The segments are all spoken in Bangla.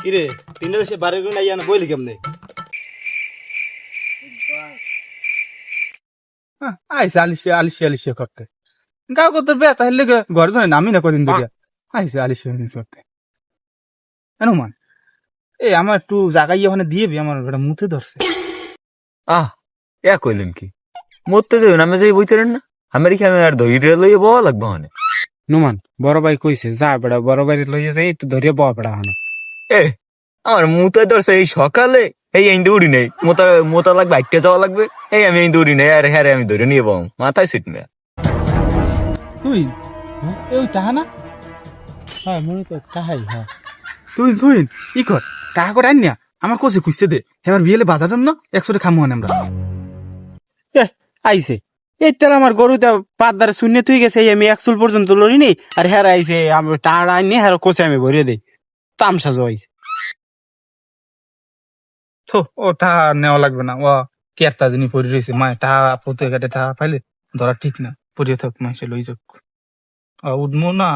কিরে তিনটা দেশে বাড়ি করে নাই জানা বইলি কেমনে? আইসে আলিশে করতে গাও করতে বেতা হইলে ঘরে ধরে নামি না কদিন ধরে আইসে আলিশে করতে মান আমার একটু জায়গায় ওখানে দিয়েবি আমার একটা মুথে ধরছে। কইলেন কি মরতে যাবেন আমি যাই বইতেরেন না আমি আর ধৈর্য লইয়ে বওয়া লাগবো মানে নুমান বড় ভাই কইছে যা বেড়া বড় ভাই লইয়া যাই একটু ধরিয়ে বয়া বেড়া হনে আমার মুতে ধরছে এই সকালে এই আইন উড়ি নেই মোতা লাগবে আইটে যাওয়া লাগবে এই আমি আইন উড়ি নেই আর হ্যাঁ আমি ধরে নিয়ে পাবো মাথায় সিট না তুই ওই টাহা না হ্যাঁ মনে তো টাহাই হ্যাঁ তুই ই কর টাকা করে আন না আমার কোচে খুঁজছে দে এবার বিয়েলে বাজার জন্য 100 খামু আমরা আইসে এই তার আমার গরুটা পাত দ্বারা শূন্য থুই গেছে আমি 100 পর্যন্ত লড়ি নেই আর হেরা আইসে আমি টাকা আনি হেরা কোচে আমি ভরিয়ে দেই তামসা জয়েছে তো ও টাকা নেওয়া লাগবে না ও কেরতা যিনি পড়ে রয়েছে মায় টাকা পতে কাটে টাকা পাইলে ধরা ঠিক না পড়িয়ে থাক মাইসে লই যাক উঠবো না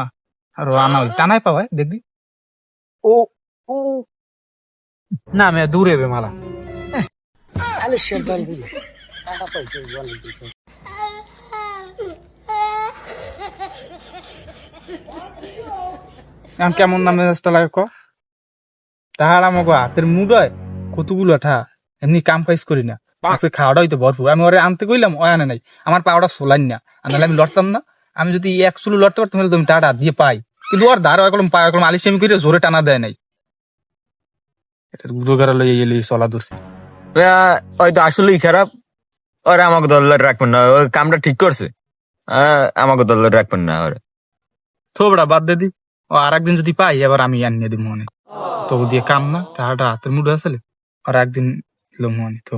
আর আনা হলে টানাই পাওয়ায় দেখবি ও ও না আমি দূরে বে মালা আলে সেন্টার গুলো টাকা পাইছে বলে দেখো এখন কেমন নামে রাস্তা লাগে ক তাহার আমাকে হাতের মুডয় কতগুলো ঠা এমনি কাম কাজ করি না আজকে খাওয়াটা হইতে ভরপুর আমি ওরে আনতে কইলাম ও আনে নাই আমার পাওয়াটা সোলান না আনালে আমি লড়তাম না আমি যদি 1 চুলো লড়তে পারতাম তাহলে তুমি টাটা দিয়ে পাই কিন্তু ওর ধার কলম পায় কলম আলিশামি করে জোরে টানা দেয় নাই এটা গুরুগারা লই এলি চলা দূরছি হয়তো আসলেই খারাপ ওরা আমাকে দলের রাখবেন না ওই কামটা ঠিক করছে আমাকে দলের রাখবেন না ওরা থোবড়া বাদ দে দি ও আর একদিন যদি পাই এবার আমি আনিয়ে দিব মনে তবু দিয়ে কাম না টাকাটা হাতের মুডে আসলে আর একদিন এলো মনে তো